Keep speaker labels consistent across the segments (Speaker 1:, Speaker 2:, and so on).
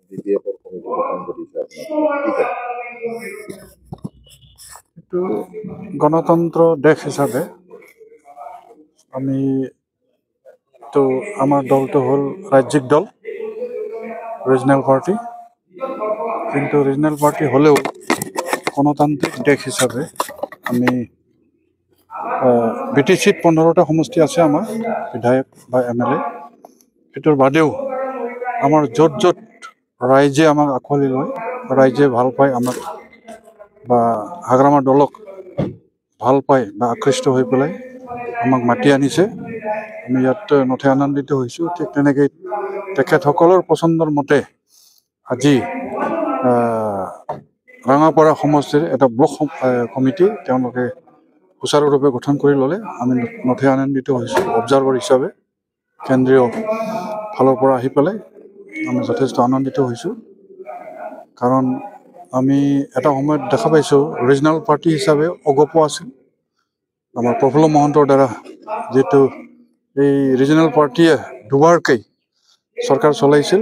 Speaker 1: বিপিএফৰ কমিটি গঠন কৰিছে আপোনালোকে
Speaker 2: এইটো গণতন্ত্ৰ দেশ হিচাপে আমি তো আমাৰ দলটো হ'ল ৰাজ্যিক দল ৰিজনেল পাৰ্টি, কিন্তু ৰিজনেল পাৰ্টি হ'লেও গণতান্ত্ৰিক দেশ হিচাপে আমি BTCত 15টা সমষ্টি আছে আমাৰ বিধায়ক বা MLA। সেইটোৰ বাদেও আমাৰ য'ত য'ত ৰাইজে আমাক আঁকোৱালি লয়, ৰাইজে ভাল পায় আমাক বা হাগ্ৰামাৰ দলক ভাল পায় বা আকৃষ্ট হৈ পেলাই আমাক মাতি আনিছে, আমি ইয়াত নথৈ আনন্দিত হৈছোঁ। ঠিক তেনেকৈ তেখেতসকলৰ পচন্দৰ মতে আজি ৰঙাপাৰা সমষ্টিৰ এটা ব্লক কমিটি তেওঁলোকে সুচাৰুৰূপে গঠন কৰি ল'লে। আমি নথৈ আনন্দিত হৈছোঁ অবজাৰ্ভাৰ হিচাপে, কেন্দ্ৰীয় ফালৰ পৰা আহি পেলাই আমি যথেষ্ট আনন্দিত হৈছোঁ। কাৰণ আমি এটা সময়ত দেখা পাইছোঁ ৰিজনেল পাৰ্টি হিচাপে অগপ আছিল। আমাৰ প্ৰফুল্ল মহন্তৰ দ্বাৰা যিটো এই ৰিজনেল পাৰ্টিয়ে দুবাৰকৈ চৰকাৰ চলাইছিল,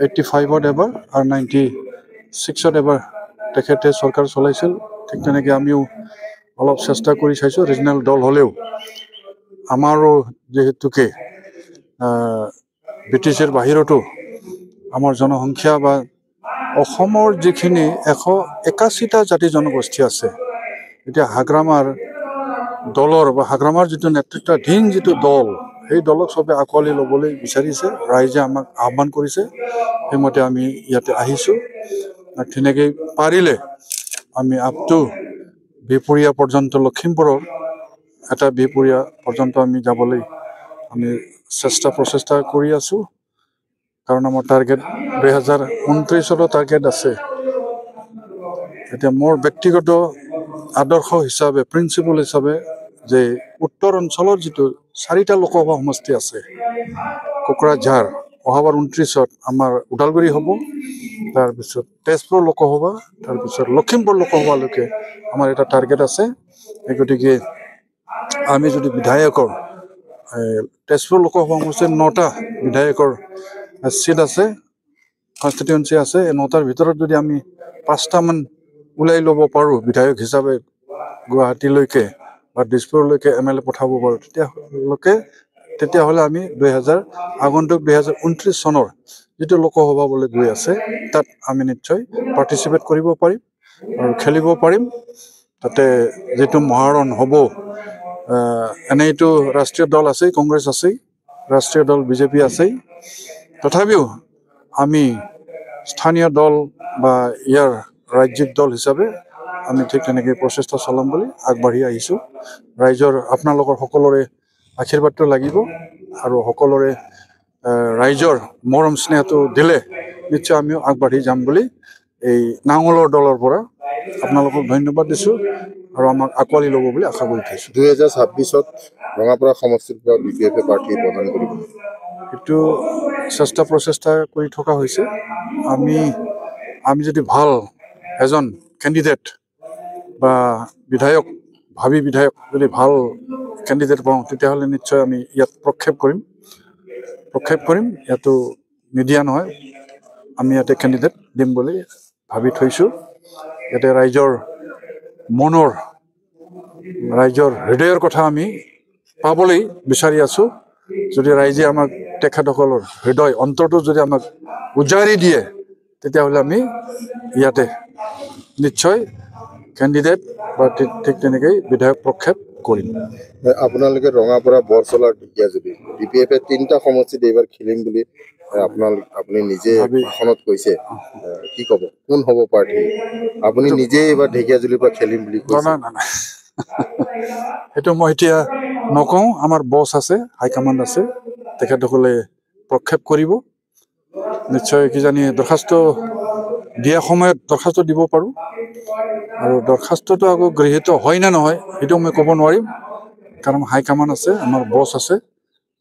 Speaker 2: 85ত এবাৰ আৰু 96ত এবাৰ তেখেতে চৰকাৰ চলাইছিল। ঠিক তেনেকৈ আমিও অলপ চেষ্টা কৰি চাইছোঁ ৰিজনেল দল হ'লেও। আমাৰো যিহেতুকে BTCৰ বাহিৰতো আমাৰ জনসংখ্যা বা অসমৰ যিখিনি 181টা জাতি জনগোষ্ঠী আছে, এতিয়া হাগ্ৰামাৰ দলৰ বা হাগ্ৰামাৰ যিটো নেতৃত্বাধীন যিটো দল, সেই দলক চবে আঁকোৱালি ল'বলৈ বিচাৰিছে। ৰাইজে আমাক আহ্বান কৰিছে, সেইমতে আমি ইয়াতে আহিছোঁ। তেনেকৈ পাৰিলে আমি আপটো বিহপুৰীয়া পৰ্যন্ত, লখিমপুৰৰ এটা বিহপুৰীয়া পৰ্যন্ত আমি যাবলৈ আমি প্ৰচেষ্টা কৰি আছোঁ। কাৰণ আমাৰ টাৰ্গেট 2029 টাৰ্গেট আছে। এতিয়া মোৰ ব্যক্তিগত আদৰ্শ হিচাপে, প্ৰিন্সিপল হিচাপে, যে উত্তৰ অঞ্চলৰ যিটো 4টা লোকসভা সমষ্টি আছে, কোকৰাঝাৰ অহাবাৰ 29ত আমাৰ ওদালগুৰি হ'ব, তাৰপিছত তেজপুৰ লোকসভা, তাৰপিছত লখিমপুৰ লোকসভালৈকে আমাৰ এটা টাৰ্গেট আছে। এই গতিকে আমি যদি বিধায়কৰ তেজপুৰ লোকসভা সমষ্টিৰ 9টা বিধায়কৰ চিট আছে, কনষ্টিটুৱেঞ্চি আছে, এই 9টাৰ ভিতৰত যদি আমি 5টামান ওলাই ল'ব পাৰোঁ বিধায়ক হিচাপে, গুৱাহাটীলৈকে বা দিছপুৰলৈকে MLA পঠাব পাৰোঁ, তেতিয়াহ'লে আমি আগন্তুক 2029 চনৰ যিটো লোকসভা বুলি গৈ আছে, তাত আমি নিশ্চয় পাৰ্টিচিপেট কৰিব পাৰিম আৰু খেলিব পাৰিম। তাতে যিটো মহাৰণ হ'ব, এনেইতো ৰাষ্ট্ৰীয় দল আছেই, কংগ্ৰেছ আছেই, ৰাষ্ট্ৰীয় দল BJP আছেই। তথাপিও আমি স্থানীয় দল বা ইয়াৰ ৰাজ্যিক দল হিচাপে আমি ঠিক তেনেকৈ প্ৰচেষ্টা চলাম বুলি আগবাঢ়ি আহিছোঁ। ৰাইজৰ, আপোনালোকৰ সকলোৰে আশীৰ্বাদটো লাগিব আৰু সকলোৰে ৰাইজৰ মৰম স্নেহটো দিলে নিশ্চয় আমিও আগবাঢ়ি যাম বুলি এই নাঙলৰ দলৰ পৰা আপোনালোকক ধন্যবাদ দিছোঁ আৰু আমাক আঁকোৱালি ল'ব বুলি আশা কৰি থৈছোঁ।
Speaker 1: 2026ত ৰঙাপাৰা সমষ্টিৰ পৰা BPF প্ৰাৰ্থী প্ৰদান কৰিব।
Speaker 2: এইটো প্ৰচেষ্টা কৰি থকা হৈছে। আমি যদি ভাল এজন কেণ্ডিডেট বা ভাবি বিধায়ক যদি ভাল কেণ্ডিডেট পাওঁ, তেতিয়াহ'লে নিশ্চয় আমি ইয়াত প্ৰক্ষেপ কৰিম। ইয়াতো নিদিয়া নহয়, আমি ইয়াতে কেণ্ডিডেট দিম বুলি ভাবি থৈছোঁ। ইয়াতে ৰাইজৰ হৃদয়ৰ কথা আমি পাবলৈ বিচাৰি আছোঁ। যদি ৰাইজে আমাক তেখেতসকলৰ হৃদয়, অন্তৰটো যদি আমাক উজাৰি দিয়ে, তেতিয়াহ'লে আমি ইয়াতে নিশ্চয় কেণ্ডিডেট বা ঠিক তেনেকৈ বিধায়ক প্ৰক্ষেপ কৰিম।
Speaker 1: আপোনালোকে ৰঙাপাৰা, বৰচলা, ঢেকীয়াজুলি BPF 3টা সমষ্টিত এইবাৰ খেলিম বুলি আপুনি নিজে ভাষণত কৈছে, কি ক'ব? কোন হ'ব প্ৰাৰ্থী? আপুনি নিজে এইবাৰ ঢেকীয়াজুলিৰ পৰা খেলিম বুলি কৈছে।
Speaker 2: নাই, সেইটো মই এতিয়া নকওঁ। আমাৰ বছ আছে, হাইকমাণ্ড আছে, তেখেতসকলে প্ৰক্ষেপ কৰিব। নিশ্চয় কিজানি দৰখাস্ত দিয়া সময়ত দৰখাস্ত দিব পাৰোঁ, আৰু দৰখাস্তটো আকৌ গৃহীত হয় নে নহয় সেইটো মই ক'ব নোৱাৰিম। কাৰণ হাইকমাণ্ড আছে, আমাৰ বছ আছে,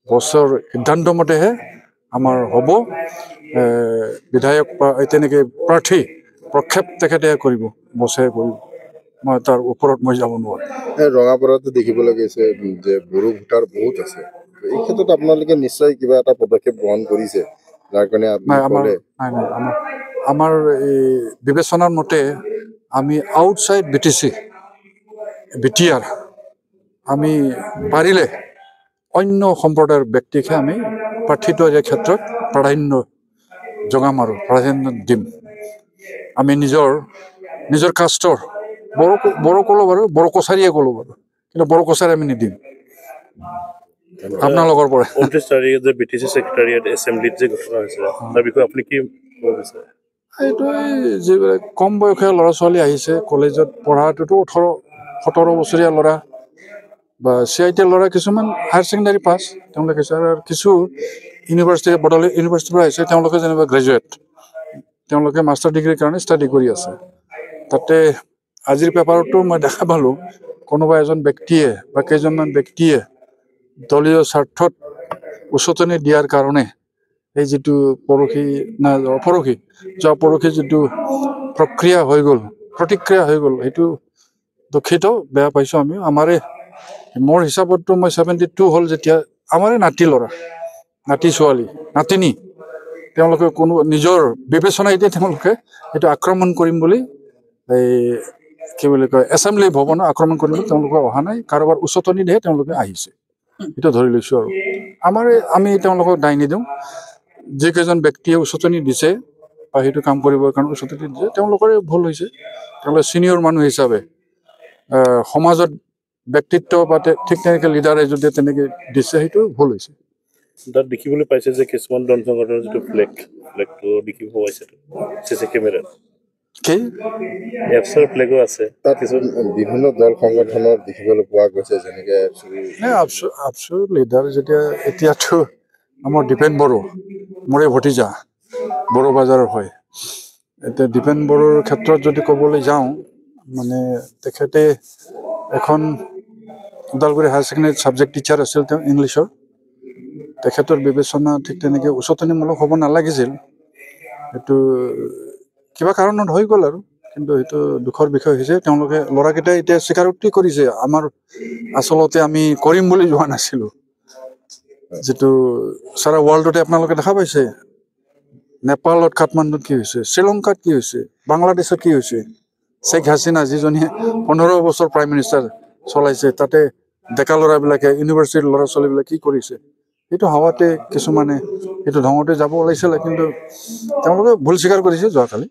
Speaker 2: বছৰ সিদ্ধান্ত মতেহে আমাৰ হ'ব। বিধায়ক বা তেনেকৈ প্ৰাৰ্থী প্ৰক্ষেপ তেখেতে কৰিব, বছে কৰিব। মই তাৰ ওপৰত মই যাব নোৱাৰোঁ।
Speaker 1: ৰঙাপাৰাতো দেখিবলৈ গৈছে যে বড়ো ভোটাৰ বহুত আছে। এই ক্ষেত্ৰত আপোনালোকে নিশ্চয় কিবা এটা পদক্ষেপ গ্ৰহণ কৰিছে। যাৰ কাৰণে আপুনি
Speaker 2: নাই আমাৰ
Speaker 1: ক'লে
Speaker 2: নাই নাই আমাৰ এই বিবেচনাৰ মতে আমি আউটসাইড বিটিআৰ আমি পাৰিলে অন্য সম্প্ৰদায়ৰ ব্যক্তিকহে আমি প্ৰাৰ্থী তৈয়াৰীৰ ক্ষেত্ৰত প্ৰাধান্য জগাম আৰু প্ৰাধান্য দিম। আমি নিজৰ কাষ্টৰ বড়ো ক'লো বাৰু, বড়ো কছাৰীয়ে ক'লো বাৰু, কিন্তু বড়ো কছাৰী আমি নিদিম আপোনালোকৰ পৰা।
Speaker 3: 29 তাৰিখে যে BTC ছেক্ৰেটাৰিয়েট এছেম্বলিত যে ঘটনা হৈছে তাৰ বিষয়ে আপুনি কি ক'ব বিচাৰে?
Speaker 2: এইটোৱে যিবিলাক কম বয়সীয়া ল'ৰা ছোৱালী আহিছে কলেজত পঢ়াটোতো 18-17 বছৰীয়া ল'ৰা বা CIT ল'ৰা, কিছুমান হায়াৰ ছেকেণ্ডাৰী পাছ তেওঁলোকে আছে, আৰু কিছু ইউনিভাৰ্চিটি বড়োলেণ্ড ইউনিভাৰ্চিটিৰ পৰা আহিছে, তেওঁলোকে যেনিবা গ্ৰেজুৱেট, তেওঁলোকে মাষ্টাৰ ডিগ্ৰীৰ কাৰণে ষ্টাডি কৰি আছে। তাতে আজিৰ পেপাৰতো মই দেখা পালোঁ কোনোবা এজন ব্যক্তিয়ে বা কেইজনমান ব্যক্তিয়ে দলীয় স্বাৰ্থত উচতনি দিয়াৰ কাৰণে এই যিটো যোৱা পৰহি যিটো প্ৰতিক্ৰিয়া হৈ গ'ল সেইটো দুখিত, বেয়া পাইছোঁ আমি। মোৰ হিচাপততো মই 72 হ'ল যেতিয়া, আমাৰে নাতি ছোৱালী নাতিনী, তেওঁলোকে কোনো নিজৰ বিবেচনা এতিয়া তেওঁলোকে সেইটো আক্ৰমণ কৰিম বুলি এই কি বুলি কয় এছেম্বলি ভৱনত আক্ৰমণ কৰিম বুলি তেওঁলোকে অহা নাই, কাৰোবাৰ উচতনি দিয়ে তেওঁলোকে আহিছে, সেইটো ধৰি লৈছোঁ। আৰু আমি তেওঁলোকক দায় নিদিওঁ, যিকেইজন ব্যক্তিয়ে উচতনি দিছে বা সেইটো কাম কৰিবৰ কাৰণে উচতনি দিছে তেওঁলোকৰে ভুল হৈছে। তেওঁলোকে ছিনিয়ৰ মানুহ হিচাপে সমাজত ব্যক্তিত্ব বা ঠিক তেনেকৈ লিডাৰে যদি তেনেকৈ দিছে সেইটো ভুল হৈছে।
Speaker 3: তাত দেখিবলৈ পাইছে যে কিছুমান দল সংগঠনৰ যিটো ফ্লেগটো দেখিব পাইছে CC কেমেৰাত,
Speaker 2: কি
Speaker 3: এফছৰ ফ্লেগো আছে
Speaker 1: তাত বিভিন্ন দল সংগঠনৰ দেখিবলৈ পোৱা গৈছে, যেনেকে
Speaker 2: আফচুৰ লিডাৰ এতিয়াতো আমাৰ দীপেন বড়ো, মোৰে ভতিজা, বড়ো বাজাৰৰ হয়। এতিয়া দীপেন বড়োৰ ক্ষেত্ৰত যদি ক'বলৈ যাওঁ, মানে তেখেতে এখন ওদালগুৰি হায়াৰ ছেকেণ্ডেৰীত ছাবজেক্ট টিচাৰ আছিল, তেওঁ ইংলিছৰ। তেখেতৰ বিবেচনা ঠিক তেনেকৈ উচতনিমূলক হ'ব নালাগিছিল, সেইটো কিবা কাৰণত হৈ গ'ল আৰু, কিন্তু সেইটো দুখৰ বিষয় হৈছে। তেওঁলোকে ল'ৰাকেইটাই এতিয়া স্বীকাৰোক্তি কৰিছে, আচলতে আমি কৰিম বুলি যোৱা নাছিলোঁ। যিটো সাৰা ৱৰ্ল্ডতে আপোনালোকে দেখা পাইছে, নেপালত কাঠমাণ্ডুত কি হৈছে, শ্ৰীলংকাত কি হৈছে, বাংলাদেশত কি হৈছে, শ্বেখ হাছিনা যিজনীয়ে 15 বছৰ প্ৰাইম মিনিষ্টাৰ চলাইছে, তাতে ডেকা ল'ৰাবিলাকে ইউনিভাৰ্চিটিৰ ল'ৰা ছোৱালীবিলাক কি কৰিছে, সেইটো হাৱাতে কিছুমানে সেইটো ধঙতে যাব ওলাইছিলে, কিন্তু তেওঁলোকে ভুল স্বীকাৰ কৰিছে যোৱাকালি।